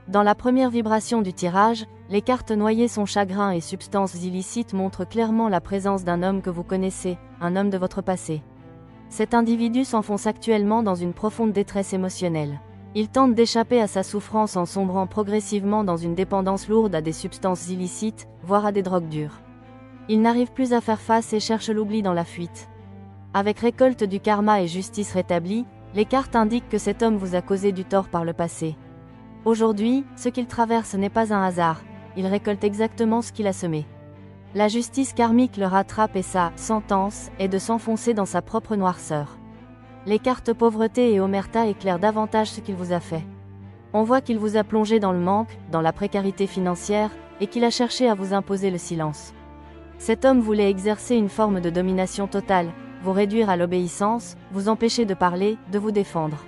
Dans la première vibration du tirage, les cartes noyées sont chagrin et substances illicites montrent clairement la présence d'un homme que vous connaissez, un homme de votre passé. Cet individu s'enfonce actuellement dans une profonde détresse émotionnelle. Il tente d'échapper à sa souffrance en sombrant progressivement dans une dépendance lourde à des substances illicites, voire à des drogues dures. Il n'arrive plus à faire face et cherche l'oubli dans la fuite. Avec récolte du karma et justice rétablie, les cartes indiquent que cet homme vous a causé du tort par le passé. Aujourd'hui, ce qu'il traverse n'est pas un hasard, il récolte exactement ce qu'il a semé. La justice karmique le rattrape et sa sentence est de s'enfoncer dans sa propre noirceur. Les cartes pauvreté et omerta éclairent davantage ce qu'il vous a fait. On voit qu'il vous a plongé dans le manque, dans la précarité financière, et qu'il a cherché à vous imposer le silence. Cet homme voulait exercer une forme de domination totale, vous réduire à l'obéissance, vous empêcher de parler, de vous défendre.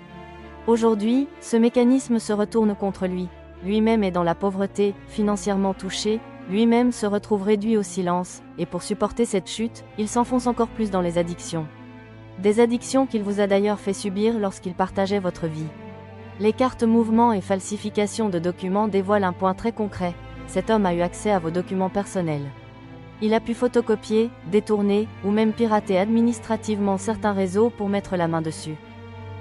Aujourd'hui, ce mécanisme se retourne contre lui. Lui-même est dans la pauvreté, financièrement touché, lui-même se retrouve réduit au silence, et pour supporter cette chute, il s'enfonce encore plus dans les addictions. Des addictions qu'il vous a d'ailleurs fait subir lorsqu'il partageait votre vie. Les cartes mouvement et falsification de documents dévoilent un point très concret. Cet homme a eu accès à vos documents personnels. Il a pu photocopier, détourner, ou même pirater administrativement certains réseaux pour mettre la main dessus.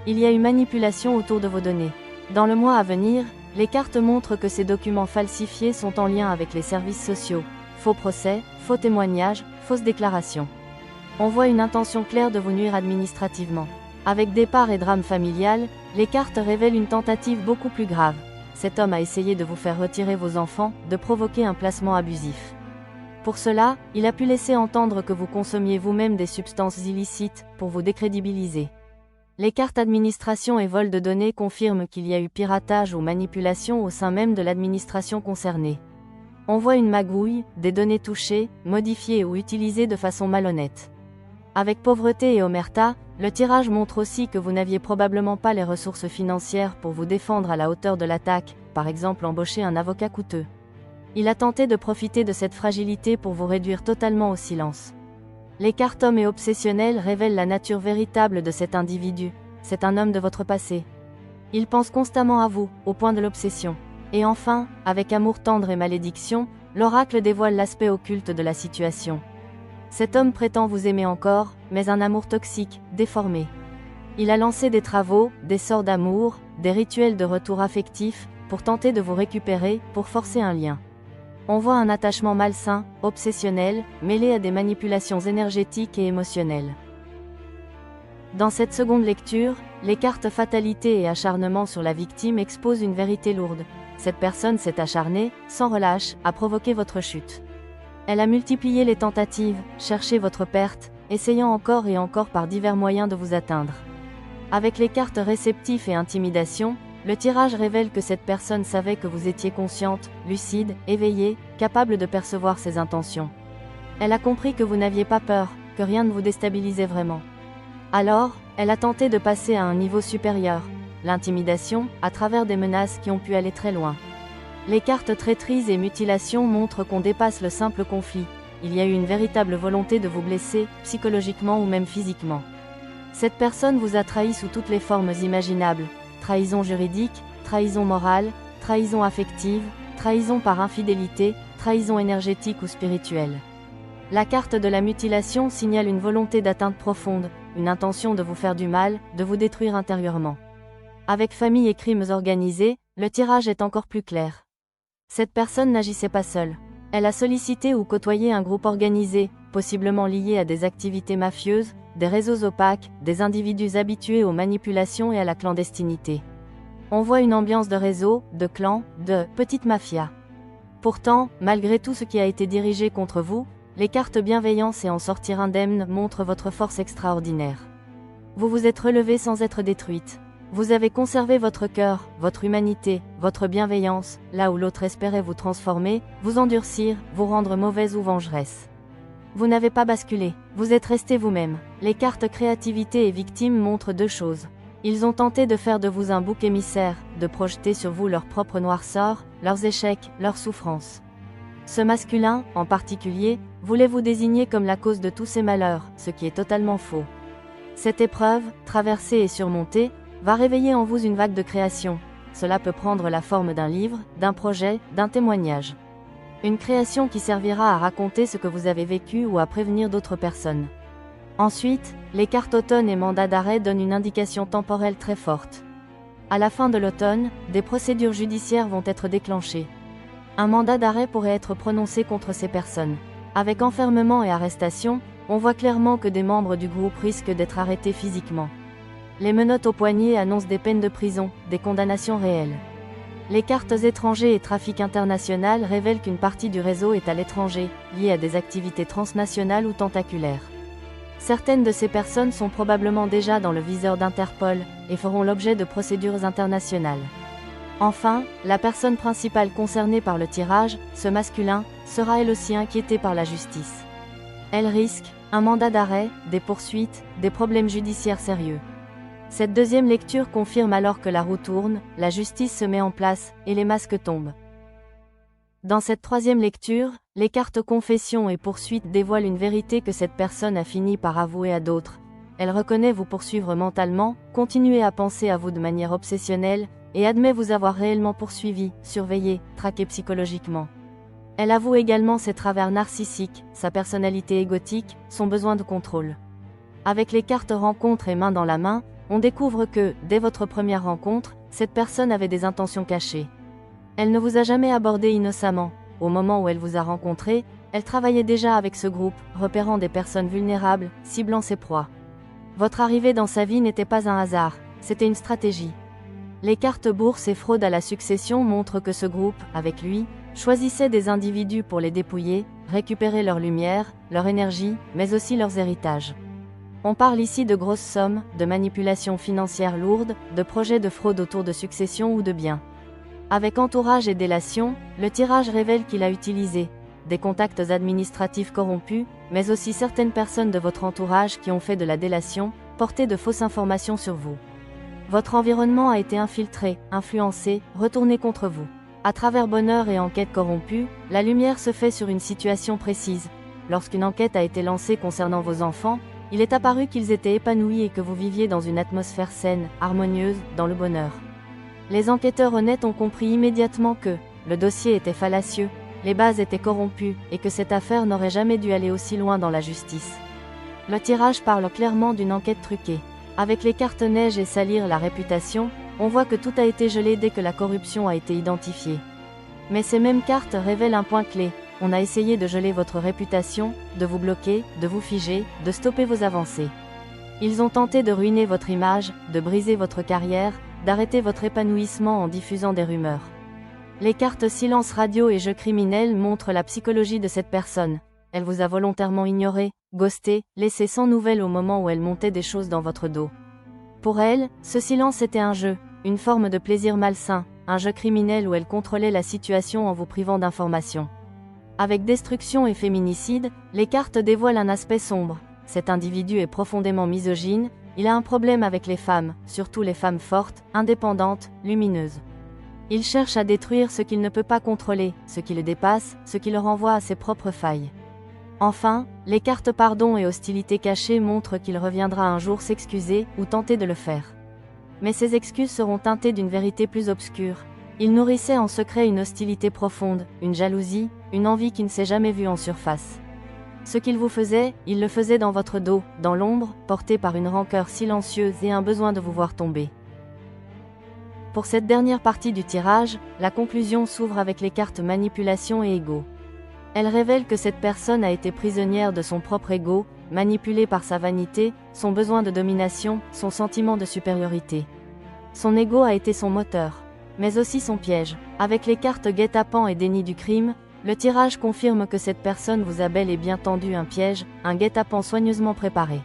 Il y a eu manipulation autour de vos données. Dans le mois à venir, les cartes montrent que ces documents falsifiés sont en lien avec les services sociaux. Faux procès, faux témoignages, fausses déclarations. On voit une intention claire de vous nuire administrativement. Avec départ et drame familial, les cartes révèlent une tentative beaucoup plus grave. Cet homme a essayé de vous faire retirer vos enfants, de provoquer un placement abusif. Pour cela, il a pu laisser entendre que vous consommiez vous-même des substances illicites, pour vous décrédibiliser. Les cartes administration et vol de données confirment qu'il y a eu piratage ou manipulation au sein même de l'administration concernée. On voit une magouille, des données touchées, modifiées ou utilisées de façon malhonnête. Avec pauvreté et omerta, le tirage montre aussi que vous n'aviez probablement pas les ressources financières pour vous défendre à la hauteur de l'attaque, par exemple embaucher un avocat coûteux. Il a tenté de profiter de cette fragilité pour vous réduire totalement au silence. Les cartes hommes et obsessionnels révèlent la nature véritable de cet individu. C'est un homme de votre passé. Il pense constamment à vous, au point de l'obsession. Et enfin, avec amour tendre et malédiction, l'oracle dévoile l'aspect occulte de la situation. Cet homme prétend vous aimer encore, mais un amour toxique, déformé. Il a lancé des travaux, des sorts d'amour, des rituels de retour affectif, pour tenter de vous récupérer, pour forcer un lien. On voit un attachement malsain, obsessionnel, mêlé à des manipulations énergétiques et émotionnelles. Dans cette seconde lecture, les cartes fatalité et acharnement sur la victime exposent une vérité lourde. Cette personne s'est acharnée, sans relâche, à provoquer votre chute. Elle a multiplié les tentatives, cherché votre perte, essayant encore et encore par divers moyens de vous atteindre. Avec les cartes réceptifs et intimidation, le tirage révèle que cette personne savait que vous étiez consciente, lucide, éveillée, capable de percevoir ses intentions. Elle a compris que vous n'aviez pas peur, que rien ne vous déstabilisait vraiment. Alors, elle a tenté de passer à un niveau supérieur, l'intimidation, à travers des menaces qui ont pu aller très loin. Les cartes traîtrise et mutilation montrent qu'on dépasse le simple conflit. Il y a eu une véritable volonté de vous blesser, psychologiquement ou même physiquement. Cette personne vous a trahi sous toutes les formes imaginables. Trahison juridique, trahison morale, trahison affective, trahison par infidélité, trahison énergétique ou spirituelle. La carte de la mutilation signale une volonté d'atteinte profonde, une intention de vous faire du mal, de vous détruire intérieurement. Avec famille et crimes organisés, le tirage est encore plus clair. Cette personne n'agissait pas seule. Elle a sollicité ou côtoyé un groupe organisé, possiblement lié à des activités mafieuses, des réseaux opaques, des individus habitués aux manipulations et à la clandestinité. On voit une ambiance de réseau, de clan, de petite mafia. Pourtant, malgré tout ce qui a été dirigé contre vous, les cartes bienveillance et en sortir indemne montrent votre force extraordinaire. Vous vous êtes relevé sans être détruite. Vous avez conservé votre cœur, votre humanité, votre bienveillance, là où l'autre espérait vous transformer, vous endurcir, vous rendre mauvaise ou vengeresse. Vous n'avez pas basculé, vous êtes resté vous-même. Les cartes créativité et victime montrent deux choses. Ils ont tenté de faire de vous un bouc émissaire, de projeter sur vous leur propre noirceur, leurs échecs, leurs souffrances. Ce masculin, en particulier, voulait vous désigner comme la cause de tous ces malheurs, ce qui est totalement faux. Cette épreuve, traversée et surmontée, va réveiller en vous une vague de création. cela peut prendre la forme d'un livre, d'un projet, d'un témoignage. Une création qui servira à raconter ce que vous avez vécu ou à prévenir d'autres personnes. Ensuite, les cartes automne et mandat d'arrêt donnent une indication temporelle très forte. À la fin de l'automne, des procédures judiciaires vont être déclenchées. Un mandat d'arrêt pourrait être prononcé contre ces personnes. Avec enfermement et arrestation, on voit clairement que des membres du groupe risquent d'être arrêtés physiquement. Les menottes au poignet annoncent des peines de prison, des condamnations réelles. Les cartes étrangers et trafic international révèlent qu'une partie du réseau est à l'étranger, liée à des activités transnationales ou tentaculaires. Certaines de ces personnes sont probablement déjà dans le viseur d'Interpol et feront l'objet de procédures internationales. Enfin, la personne principale concernée par le tirage, ce masculin, sera elle aussi inquiétée par la justice. Elle risque un mandat d'arrêt, des poursuites, des problèmes judiciaires sérieux. Cette deuxième lecture confirme alors que la roue tourne, la justice se met en place, et les masques tombent. Dans cette troisième lecture, les cartes confession et poursuite dévoilent une vérité que cette personne a fini par avouer à d'autres. Elle reconnaît vous poursuivre mentalement, continuer à penser à vous de manière obsessionnelle, et admet vous avoir réellement poursuivi, surveillé, traqué psychologiquement. Elle avoue également ses travers narcissiques, sa personnalité égotique, son besoin de contrôle. Avec les cartes rencontre et main dans la main, on découvre que, dès votre première rencontre, cette personne avait des intentions cachées. Elle ne vous a jamais abordé innocemment. Au moment où elle vous a rencontré, elle travaillait déjà avec ce groupe, repérant des personnes vulnérables, ciblant ses proies. Votre arrivée dans sa vie n'était pas un hasard, c'était une stratégie. Les cartes bourse et fraude à la succession montrent que ce groupe, avec lui, choisissait des individus pour les dépouiller, récupérer leur lumière, leur énergie, mais aussi leurs héritages. On parle ici de grosses sommes, de manipulations financières lourdes, de projets de fraude autour de succession ou de biens. Avec entourage et délation, le tirage révèle qu'il a utilisé des contacts administratifs corrompus, mais aussi certaines personnes de votre entourage qui ont fait de la délation, porté de fausses informations sur vous. Votre environnement a été infiltré, influencé, retourné contre vous. À travers bonheur et enquête corrompue, la lumière se fait sur une situation précise. Lorsqu'une enquête a été lancée concernant vos enfants, il est apparu qu'ils étaient épanouis et que vous viviez dans une atmosphère saine, harmonieuse, dans le bonheur. Les enquêteurs honnêtes ont compris immédiatement que le dossier était fallacieux, les bases étaient corrompues, et que cette affaire n'aurait jamais dû aller aussi loin dans la justice. Le tirage parle clairement d'une enquête truquée. Avec les cartes neige et salir la réputation, on voit que tout a été gelé dès que la corruption a été identifiée. Mais ces mêmes cartes révèlent un point clé. On a essayé de geler votre réputation, de vous bloquer, de vous figer, de stopper vos avancées. Ils ont tenté de ruiner votre image, de briser votre carrière, d'arrêter votre épanouissement en diffusant des rumeurs. Les cartes silence radio et jeu criminel montrent la psychologie de cette personne. Elle vous a volontairement ignoré, ghosté, laissé sans nouvelles au moment où elle montait des choses dans votre dos. Pour elle, ce silence était un jeu, une forme de plaisir malsain, un jeu criminel où elle contrôlait la situation en vous privant d'informations. Avec destruction et féminicide, les cartes dévoilent un aspect sombre. Cet individu est profondément misogyne, il a un problème avec les femmes, surtout les femmes fortes, indépendantes, lumineuses. Il cherche à détruire ce qu'il ne peut pas contrôler, ce qui le dépasse, ce qui le renvoie à ses propres failles. Enfin, les cartes pardon et hostilité cachée montrent qu'il reviendra un jour s'excuser ou tenter de le faire. Mais ces excuses seront teintées d'une vérité plus obscure. Il nourrissait en secret une hostilité profonde, une jalousie, une envie qui ne s'est jamais vue en surface. Ce qu'il vous faisait, il le faisait dans votre dos, dans l'ombre, porté par une rancœur silencieuse et un besoin de vous voir tomber. Pour cette dernière partie du tirage, la conclusion s'ouvre avec les cartes manipulation et ego. Elle révèle que cette personne a été prisonnière de son propre ego, manipulée par sa vanité, son besoin de domination, son sentiment de supériorité. Son ego a été son moteur, mais aussi son piège. Avec les cartes guet-apens et déni du crime, le tirage confirme que cette personne vous a bel et bien tendu un piège, un guet-apens soigneusement préparé.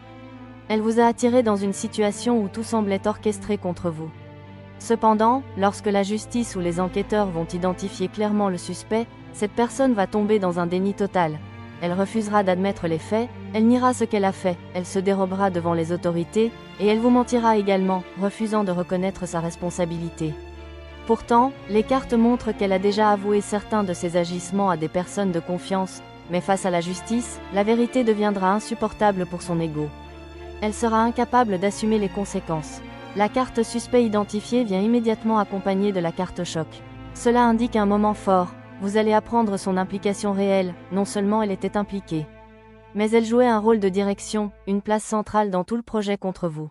Elle vous a attiré dans une situation où tout semblait orchestré contre vous. Cependant, lorsque la justice ou les enquêteurs vont identifier clairement le suspect, cette personne va tomber dans un déni total. Elle refusera d'admettre les faits, elle niera ce qu'elle a fait, elle se dérobera devant les autorités, et elle vous mentira également, refusant de reconnaître sa responsabilité. Pourtant, les cartes montrent qu'elle a déjà avoué certains de ses agissements à des personnes de confiance, mais face à la justice, la vérité deviendra insupportable pour son ego. Elle sera incapable d'assumer les conséquences. La carte suspect identifié vient immédiatement accompagnée de la carte choc. Cela indique un moment fort, vous allez apprendre son implication réelle, non seulement elle était impliquée, mais elle jouait un rôle de direction, une place centrale dans tout le projet contre vous.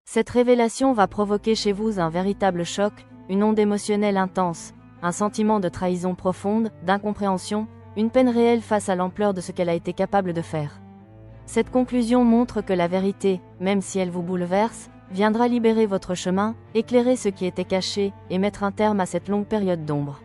Cette révélation va provoquer chez vous un véritable choc, une onde émotionnelle intense, un sentiment de trahison profonde, d'incompréhension, une peine réelle face à l'ampleur de ce qu'elle a été capable de faire. Cette conclusion montre que la vérité, même si elle vous bouleverse, viendra libérer votre chemin, éclairer ce qui était caché, et mettre un terme à cette longue période d'ombre.